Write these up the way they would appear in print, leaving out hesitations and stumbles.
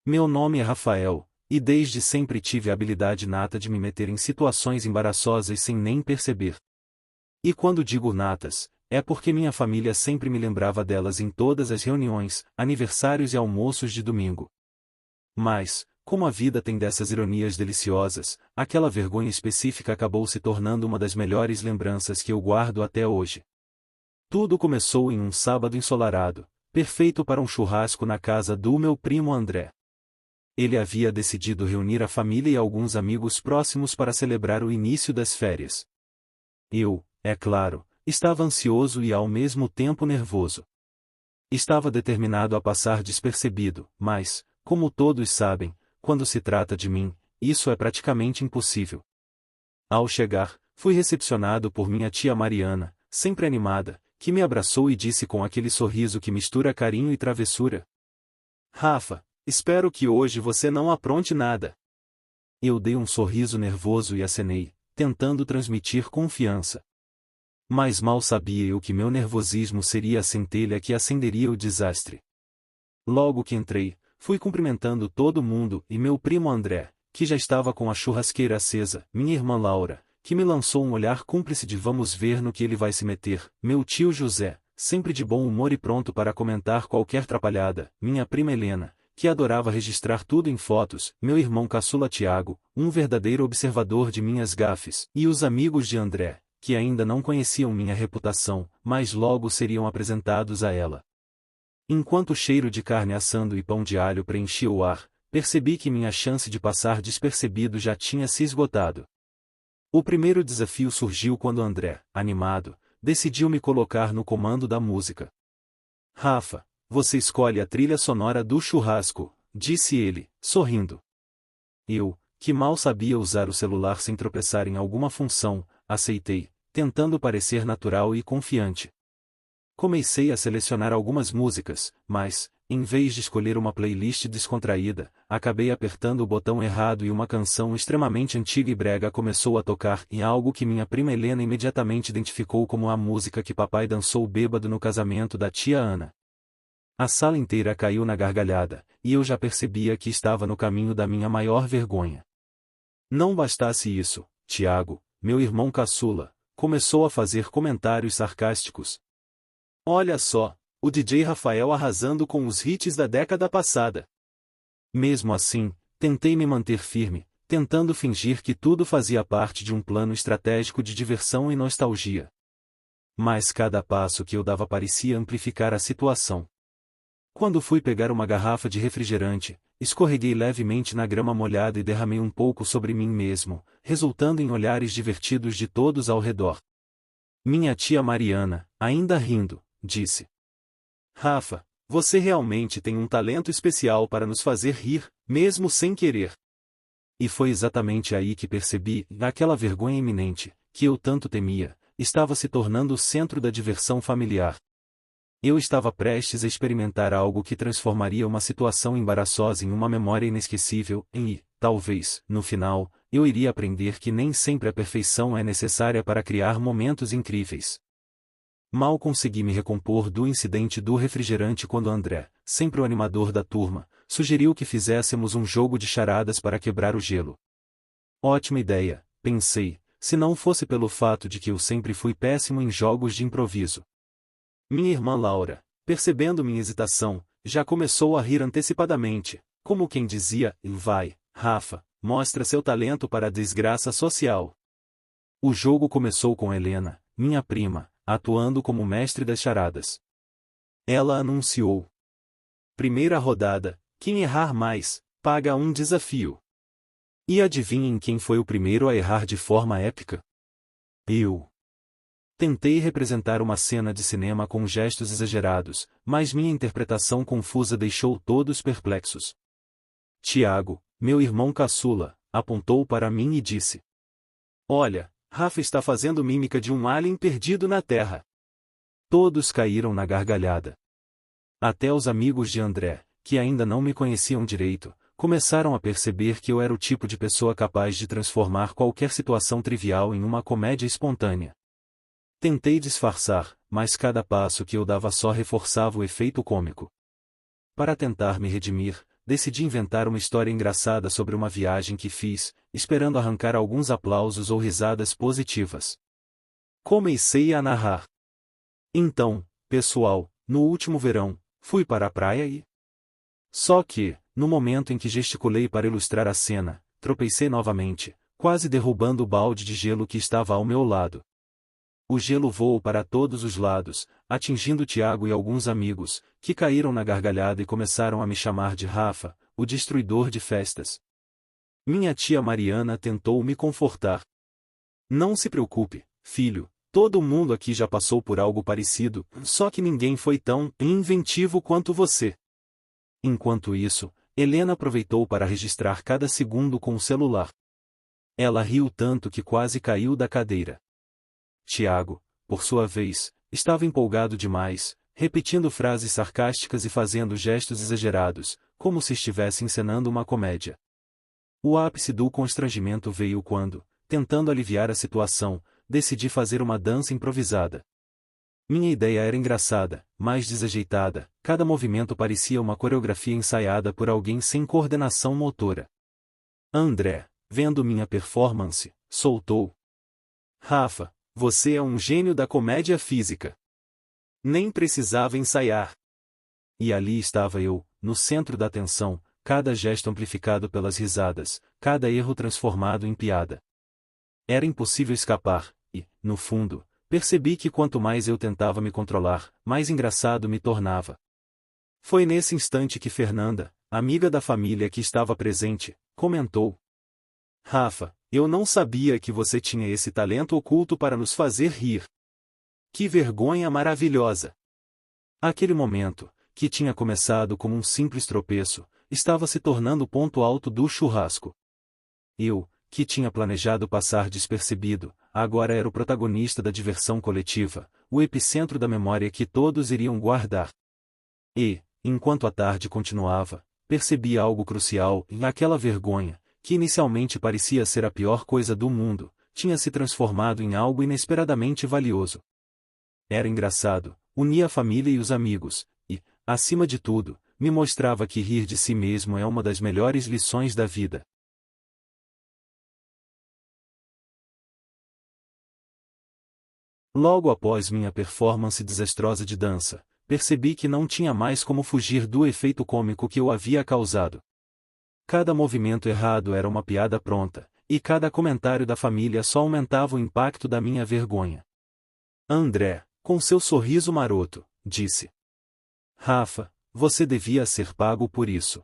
Meu nome é Rafael, e desde sempre tive a habilidade nata de me meter em situações embaraçosas sem nem perceber. E quando digo natas, é porque minha família sempre me lembrava delas em todas as reuniões, aniversários e almoços de domingo. Mas, como a vida tem dessas ironias deliciosas, aquela vergonha específica acabou se tornando uma das melhores lembranças que eu guardo até hoje. Tudo começou em um sábado ensolarado, perfeito para um churrasco na casa do meu primo André. Ele havia decidido reunir a família e alguns amigos próximos para celebrar o início das férias. Eu, é claro, estava ansioso e ao mesmo tempo nervoso. Estava determinado a passar despercebido, mas, como todos sabem, quando se trata de mim, isso é praticamente impossível. Ao chegar, fui recepcionado por minha tia Mariana, sempre animada, que me abraçou e disse com aquele sorriso que mistura carinho e travessura: Rafa, espero que hoje você não apronte nada. Eu dei um sorriso nervoso e acenei, tentando transmitir confiança. Mas mal sabia eu que meu nervosismo seria a centelha que acenderia o desastre. Logo que entrei, fui cumprimentando todo mundo e meu primo André, que já estava com a churrasqueira acesa, minha irmã Laura, que me lançou um olhar cúmplice de vamos ver no que ele vai se meter, meu tio José, sempre de bom humor e pronto para comentar qualquer trapalhada, minha prima Helena, que adorava registrar tudo em fotos, meu irmão caçula Tiago, um verdadeiro observador de minhas gafes, e os amigos de André, que ainda não conheciam minha reputação, mas logo seriam apresentados a ela. Enquanto o cheiro de carne assando e pão de alho preenchia o ar, percebi que minha chance de passar despercebido já tinha se esgotado. O primeiro desafio surgiu quando André, animado, decidiu me colocar no comando da música. Rafa, você escolhe a trilha sonora do churrasco, disse ele, sorrindo. Eu, que mal sabia usar o celular sem tropeçar em alguma função, aceitei, tentando parecer natural e confiante. Comecei a selecionar algumas músicas, mas, em vez de escolher uma playlist descontraída, acabei apertando o botão errado e uma canção extremamente antiga e brega começou a tocar em algo que minha prima Helena imediatamente identificou como a música que papai dançou bêbado no casamento da tia Ana. A sala inteira caiu na gargalhada, e eu já percebia que estava no caminho da minha maior vergonha. Não bastasse isso, Tiago, meu irmão caçula, começou a fazer comentários sarcásticos. Olha só, o DJ Rafael arrasando com os hits da década passada. Mesmo assim, tentei me manter firme, tentando fingir que tudo fazia parte de um plano estratégico de diversão e nostalgia. Mas cada passo que eu dava parecia amplificar a situação. Quando fui pegar uma garrafa de refrigerante, escorreguei levemente na grama molhada e derramei um pouco sobre mim mesmo, resultando em olhares divertidos de todos ao redor. Minha tia Mariana, ainda rindo, disse: Rafa, você realmente tem um talento especial para nos fazer rir, mesmo sem querer. E foi exatamente aí que percebi, naquela vergonha iminente, que eu tanto temia, estava se tornando o centro da diversão familiar. Eu estava prestes a experimentar algo que transformaria uma situação embaraçosa em uma memória inesquecível, e, talvez, no final, eu iria aprender que nem sempre a perfeição é necessária para criar momentos incríveis. Mal consegui me recompor do incidente do refrigerante quando André, sempre o animador da turma, sugeriu que fizéssemos um jogo de charadas para quebrar o gelo. Ótima ideia, pensei, se não fosse pelo fato de que eu sempre fui péssimo em jogos de improviso. Minha irmã Laura, percebendo minha hesitação, já começou a rir antecipadamente, como quem dizia: vai, Rafa, mostra seu talento para a desgraça social. O jogo começou com Helena, minha prima, atuando como mestre das charadas. Ela anunciou: primeira rodada, quem errar mais, paga um desafio. E adivinhem quem foi o primeiro a errar de forma épica? Eu. Tentei representar uma cena de cinema com gestos exagerados, mas minha interpretação confusa deixou todos perplexos. Tiago, meu irmão caçula, apontou para mim e disse: olha, Rafa está fazendo mímica de um alien perdido na Terra. Todos caíram na gargalhada. Até os amigos de André, que ainda não me conheciam direito, começaram a perceber que eu era o tipo de pessoa capaz de transformar qualquer situação trivial em uma comédia espontânea. Tentei disfarçar, mas cada passo que eu dava só reforçava o efeito cômico. Para tentar me redimir, decidi inventar uma história engraçada sobre uma viagem que fiz, esperando arrancar alguns aplausos ou risadas positivas. Comecei a narrar. Então, pessoal, no último verão, fui para a praia e... Só que, no momento em que gesticulei para ilustrar a cena, tropecei novamente, quase derrubando o balde de gelo que estava ao meu lado. O gelo voou para todos os lados, atingindo Tiago e alguns amigos, que caíram na gargalhada e começaram a me chamar de Rafa, o destruidor de festas. Minha tia Mariana tentou me confortar. Não se preocupe, filho, todo mundo aqui já passou por algo parecido, só que ninguém foi tão inventivo quanto você. Enquanto isso, Helena aproveitou para registrar cada segundo com o celular. Ela riu tanto que quase caiu da cadeira. Tiago, por sua vez, estava empolgado demais, repetindo frases sarcásticas e fazendo gestos exagerados, como se estivesse encenando uma comédia. O ápice do constrangimento veio quando, tentando aliviar a situação, decidi fazer uma dança improvisada. Minha ideia era engraçada, mas desajeitada, cada movimento parecia uma coreografia ensaiada por alguém sem coordenação motora. André, vendo minha performance, soltou: Rafa, você é um gênio da comédia física. Nem precisava ensaiar. E ali estava eu, no centro da atenção, cada gesto amplificado pelas risadas, cada erro transformado em piada. Era impossível escapar, e, no fundo, percebi que quanto mais eu tentava me controlar, mais engraçado me tornava. Foi nesse instante que Fernanda, amiga da família que estava presente, comentou: Rafa, eu não sabia que você tinha esse talento oculto para nos fazer rir. Que vergonha maravilhosa! Aquele momento, que tinha começado como um simples tropeço, estava se tornando o ponto alto do churrasco. Eu, que tinha planejado passar despercebido, agora era o protagonista da diversão coletiva, o epicentro da memória que todos iriam guardar. E, enquanto a tarde continuava, percebi algo crucial: aquela vergonha, que inicialmente parecia ser a pior coisa do mundo, tinha se transformado em algo inesperadamente valioso. Era engraçado, unia a família e os amigos, e, acima de tudo, me mostrava que rir de si mesmo é uma das melhores lições da vida. Logo após minha performance desastrosa de dança, percebi que não tinha mais como fugir do efeito cômico que eu havia causado. Cada movimento errado era uma piada pronta, e cada comentário da família só aumentava o impacto da minha vergonha. André, com seu sorriso maroto, disse: Rafa, você devia ser pago por isso.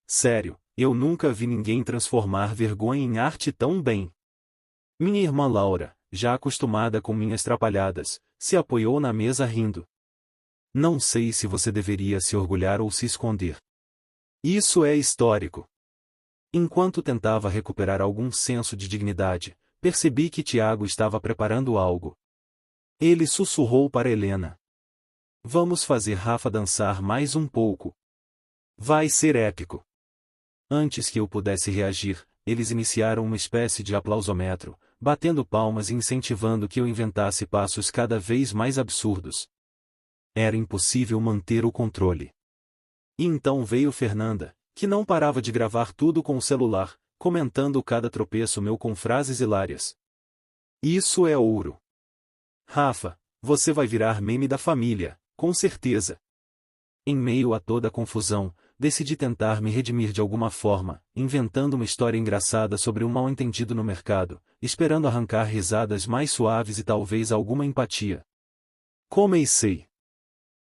Sério, eu nunca vi ninguém transformar vergonha em arte tão bem. Minha irmã Laura, já acostumada com minhas trapalhadas, se apoiou na mesa rindo. Não sei se você deveria se orgulhar ou se esconder. Isso é histórico. Enquanto tentava recuperar algum senso de dignidade, percebi que Tiago estava preparando algo. Ele sussurrou para Helena: Vamos fazer Rafa dançar mais um pouco. Vai ser épico. Antes que eu pudesse reagir, eles iniciaram uma espécie de aplausômetro, batendo palmas e incentivando que eu inventasse passos cada vez mais absurdos. Era impossível manter o controle. E então veio Fernanda, que não parava de gravar tudo com o celular, comentando cada tropeço meu com frases hilárias. Isso é ouro. Rafa, você vai virar meme da família, com certeza. Em meio a toda a confusão, decidi tentar me redimir de alguma forma, inventando uma história engraçada sobre um mal-entendido no mercado, esperando arrancar risadas mais suaves e talvez alguma empatia. Comecei.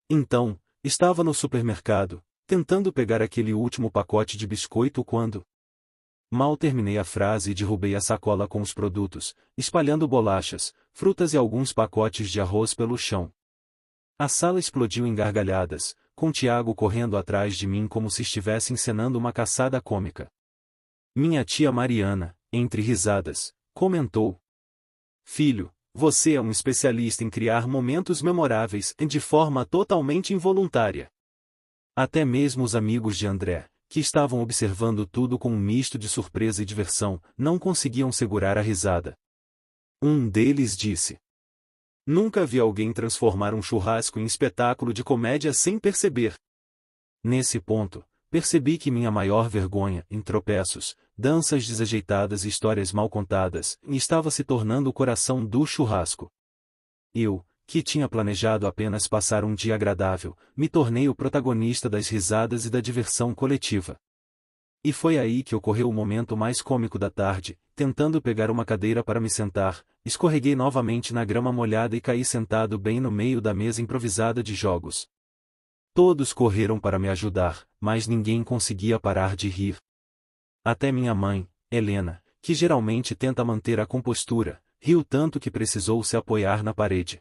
Então, estava no supermercado, tentando pegar aquele último pacote de biscoito quando... Mal terminei a frase e derrubei a sacola com os produtos, espalhando bolachas, frutas e alguns pacotes de arroz pelo chão. A sala explodiu em gargalhadas, com Tiago correndo atrás de mim como se estivesse encenando uma caçada cômica. Minha tia Mariana, entre risadas, comentou: Filho, você é um especialista em criar momentos memoráveis de forma totalmente involuntária. Até mesmo os amigos de André, que estavam observando tudo com um misto de surpresa e diversão, não conseguiam segurar a risada. Um deles disse: Nunca vi alguém transformar um churrasco em espetáculo de comédia sem perceber. Nesse ponto, percebi que minha maior vergonha, em tropeços, danças desajeitadas e histórias mal contadas, estava se tornando o coração do churrasco. Eu, que tinha planejado apenas passar um dia agradável, me tornei o protagonista das risadas e da diversão coletiva. E foi aí que ocorreu o momento mais cômico da tarde. Tentando pegar uma cadeira para me sentar, escorreguei novamente na grama molhada e caí sentado bem no meio da mesa improvisada de jogos. Todos correram para me ajudar, mas ninguém conseguia parar de rir. Até minha mãe, Helena, que geralmente tenta manter a compostura, riu tanto que precisou se apoiar na parede.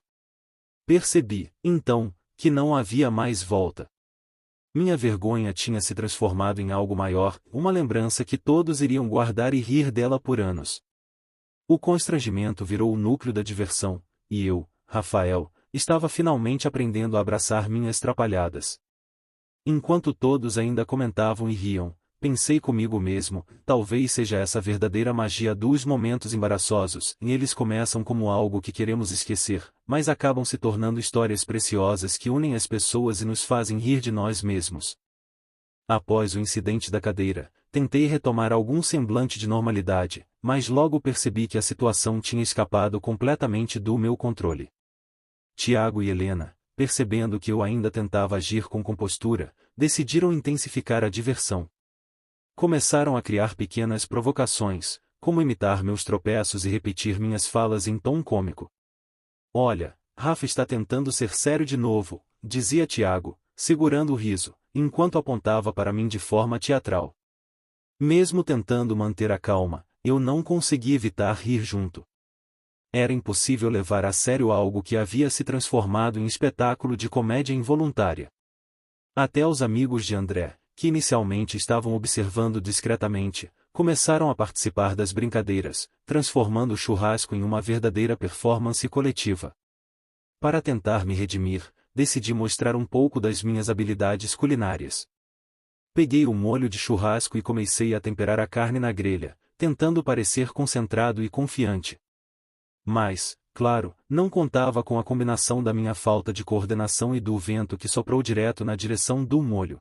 Percebi, então, que não havia mais volta. Minha vergonha tinha se transformado em algo maior, uma lembrança que todos iriam guardar e rir dela por anos. O constrangimento virou o núcleo da diversão, e eu, Rafael, estava finalmente aprendendo a abraçar minhas trapalhadas. Enquanto todos ainda comentavam e riam, pensei comigo mesmo, talvez seja essa a verdadeira magia dos momentos embaraçosos, e eles começam como algo que queremos esquecer, mas acabam se tornando histórias preciosas que unem as pessoas e nos fazem rir de nós mesmos. Após o incidente da cadeira, tentei retomar algum semblante de normalidade, mas logo percebi que a situação tinha escapado completamente do meu controle. Tiago e Helena, percebendo que eu ainda tentava agir com compostura, decidiram intensificar a diversão. Começaram a criar pequenas provocações, como imitar meus tropeços e repetir minhas falas em tom cômico. Olha, Rafa está tentando ser sério de novo, dizia Tiago, segurando o riso, enquanto apontava para mim de forma teatral. Mesmo tentando manter a calma, eu não conseguia evitar rir junto. Era impossível levar a sério algo que havia se transformado em espetáculo de comédia involuntária. Até os amigos de André, que inicialmente estavam observando discretamente, começaram a participar das brincadeiras, transformando o churrasco em uma verdadeira performance coletiva. Para tentar me redimir, decidi mostrar um pouco das minhas habilidades culinárias. Peguei o molho de churrasco e comecei a temperar a carne na grelha, tentando parecer concentrado e confiante. Mas, claro, não contava com a combinação da minha falta de coordenação e do vento que soprou direto na direção do molho.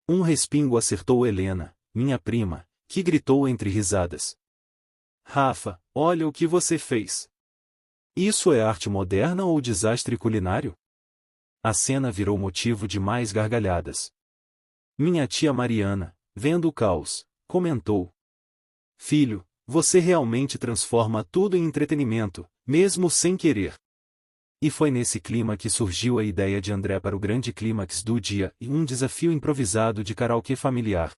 Um respingo acertou Helena, minha prima, que gritou entre risadas. Rafa, olha o que você fez! Isso é arte moderna ou desastre culinário? A cena virou motivo de mais gargalhadas. Minha tia Mariana, vendo o caos, comentou. Filho, você realmente transforma tudo em entretenimento, mesmo sem querer. E foi nesse clima que surgiu a ideia de André para o grande clímax do dia e um desafio improvisado de karaokê familiar.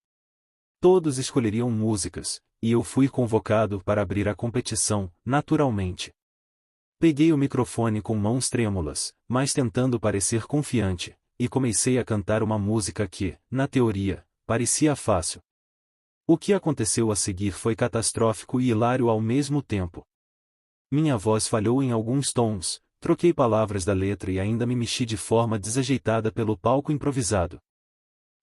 Todos escolheriam músicas, e eu fui convocado para abrir a competição, naturalmente. Peguei o microfone com mãos trêmulas, mas tentando parecer confiante, e comecei a cantar uma música que, na teoria, parecia fácil. O que aconteceu a seguir foi catastrófico e hilário ao mesmo tempo. Minha voz falhou em alguns tons, troquei palavras da letra e ainda me mexi de forma desajeitada pelo palco improvisado.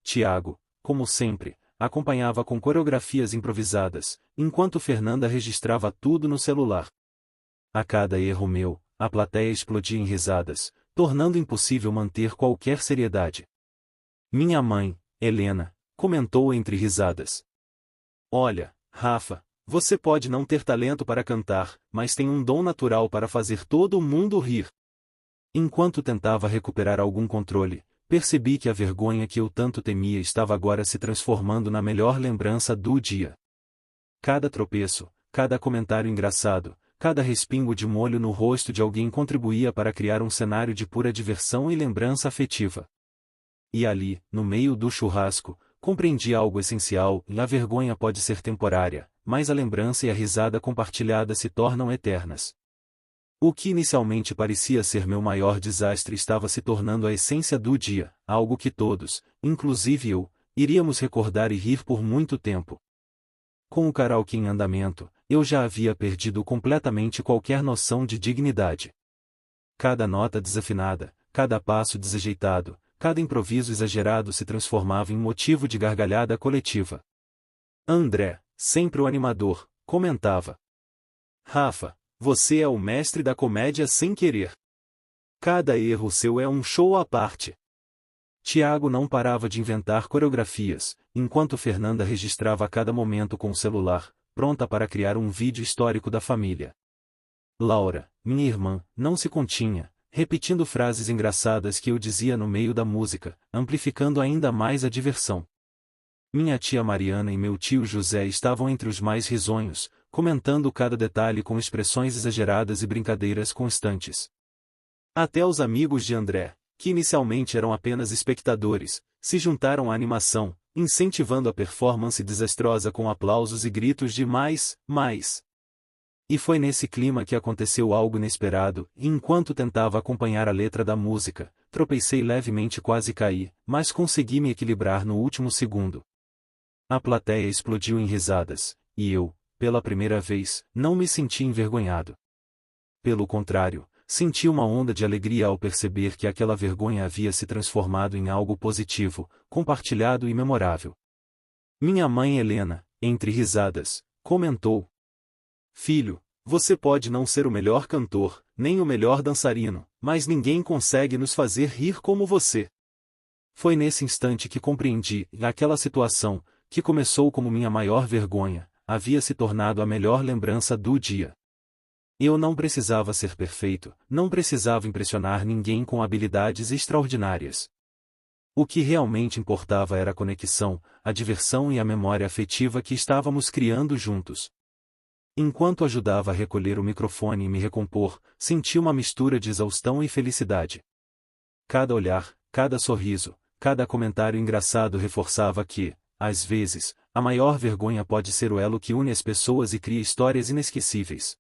Tiago, como sempre, acompanhava com coreografias improvisadas, enquanto Fernanda registrava tudo no celular. A cada erro meu, a plateia explodia em risadas, tornando impossível manter qualquer seriedade. Minha mãe, Helena, comentou entre risadas. Olha, Rafa, você pode não ter talento para cantar, mas tem um dom natural para fazer todo mundo rir. Enquanto tentava recuperar algum controle, percebi que a vergonha que eu tanto temia estava agora se transformando na melhor lembrança do dia. Cada tropeço, cada comentário engraçado, cada respingo de molho no rosto de alguém contribuía para criar um cenário de pura diversão e lembrança afetiva. E ali, no meio do churrasco, compreendi algo essencial: a vergonha pode ser temporária, mas a lembrança e a risada compartilhada se tornam eternas. O que inicialmente parecia ser meu maior desastre estava se tornando a essência do dia, algo que todos, inclusive eu, iríamos recordar e rir por muito tempo. Com o karaokê em andamento, eu já havia perdido completamente qualquer noção de dignidade. Cada nota desafinada, cada passo desajeitado, cada improviso exagerado se transformava em motivo de gargalhada coletiva. André, sempre o animador, comentava. Rafa, você é o mestre da comédia sem querer. Cada erro seu é um show à parte. Tiago não parava de inventar coreografias, enquanto Fernanda registrava a cada momento com o celular, pronta para criar um vídeo histórico da família. Laura, minha irmã, não se continha, repetindo frases engraçadas que eu dizia no meio da música, amplificando ainda mais a diversão. Minha tia Mariana e meu tio José estavam entre os mais risonhos, comentando cada detalhe com expressões exageradas e brincadeiras constantes. Até os amigos de André, que inicialmente eram apenas espectadores, se juntaram à animação, incentivando a performance desastrosa com aplausos e gritos de mais, mais. E foi nesse clima que aconteceu algo inesperado, e enquanto tentava acompanhar a letra da música, tropecei levemente e quase caí, mas consegui me equilibrar no último segundo. A plateia explodiu em risadas, e eu, pela primeira vez, não me senti envergonhado. Pelo contrário, senti uma onda de alegria ao perceber que aquela vergonha havia se transformado em algo positivo, compartilhado e memorável. Minha mãe Helena, entre risadas, comentou: "Filho, você pode não ser o melhor cantor, nem o melhor dançarino, mas ninguém consegue nos fazer rir como você." Foi nesse instante que compreendi, aquela situação, que começou como minha maior vergonha, havia se tornado a melhor lembrança do dia. Eu não precisava ser perfeito, não precisava impressionar ninguém com habilidades extraordinárias. O que realmente importava era a conexão, a diversão e a memória afetiva que estávamos criando juntos. Enquanto ajudava a recolher o microfone e me recompor, senti uma mistura de exaustão e felicidade. Cada olhar, cada sorriso, cada comentário engraçado reforçava que, às vezes, a maior vergonha pode ser o elo que une as pessoas e cria histórias inesquecíveis.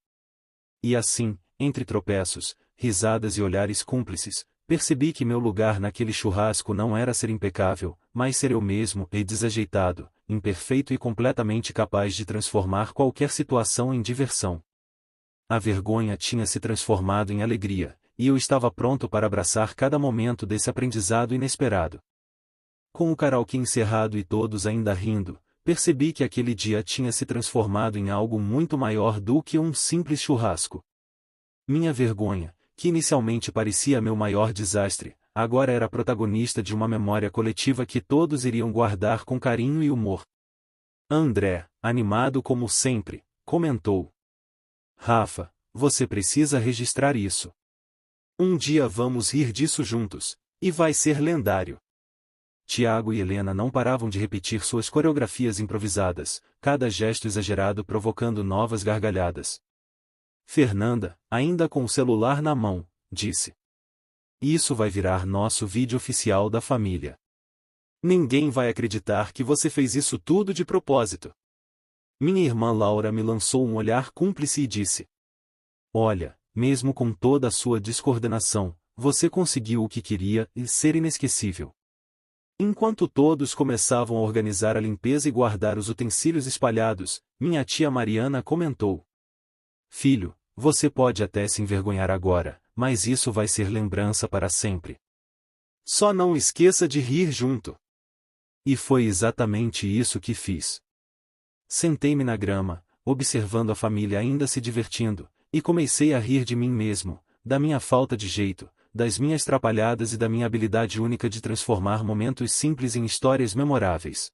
E assim, entre tropeços, risadas e olhares cúmplices, percebi que meu lugar naquele churrasco não era ser impecável, mas ser eu mesmo e desajeitado, imperfeito e completamente capaz de transformar qualquer situação em diversão. A vergonha tinha se transformado em alegria, e eu estava pronto para abraçar cada momento desse aprendizado inesperado. Com o karaokê encerrado e todos ainda rindo, percebi que aquele dia tinha se transformado em algo muito maior do que um simples churrasco. Minha vergonha, que inicialmente parecia meu maior desastre, agora era protagonista de uma memória coletiva que todos iriam guardar com carinho e humor. André, animado como sempre, comentou: "Rafa, você precisa registrar isso. Um dia vamos rir disso juntos, e vai ser lendário." Tiago e Helena não paravam de repetir suas coreografias improvisadas, cada gesto exagerado provocando novas gargalhadas. Fernanda, ainda com o celular na mão, disse: "Isso vai virar nosso vídeo oficial da família. Ninguém vai acreditar que você fez isso tudo de propósito." Minha irmã Laura me lançou um olhar cúmplice e disse: "Olha, mesmo com toda a sua descoordenação, você conseguiu o que queria e ser inesquecível." Enquanto todos começavam a organizar a limpeza e guardar os utensílios espalhados, minha tia Mariana comentou: "Filho, você pode até se envergonhar agora, mas isso vai ser lembrança para sempre. Só não esqueça de rir junto." E foi exatamente isso que fiz. Sentei-me na grama, observando a família ainda se divertindo, e comecei a rir de mim mesmo, da minha falta de jeito, das minhas trapalhadas e da minha habilidade única de transformar momentos simples em histórias memoráveis.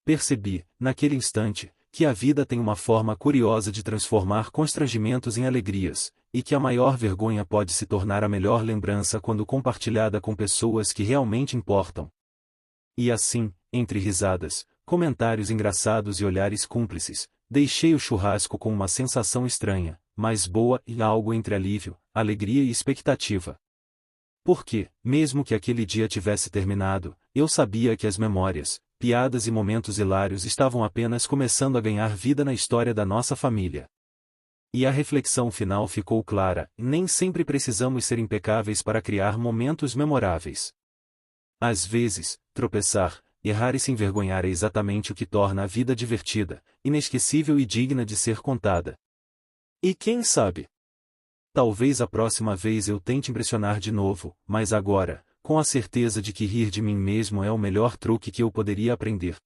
Percebi, naquele instante, que a vida tem uma forma curiosa de transformar constrangimentos em alegrias, e que a maior vergonha pode se tornar a melhor lembrança quando compartilhada com pessoas que realmente importam. E assim, entre risadas, comentários engraçados e olhares cúmplices, deixei o churrasco com uma sensação estranha, mas boa e algo entre alívio, alegria e expectativa. Porque, mesmo que aquele dia tivesse terminado, eu sabia que as memórias, piadas e momentos hilários estavam apenas começando a ganhar vida na história da nossa família. E a reflexão final ficou clara: nem sempre precisamos ser impecáveis para criar momentos memoráveis. Às vezes, tropeçar, errar e se envergonhar é exatamente o que torna a vida divertida, inesquecível e digna de ser contada. E quem sabe? Talvez a próxima vez eu tente impressionar de novo, mas agora, com a certeza de que rir de mim mesmo é o melhor truque que eu poderia aprender.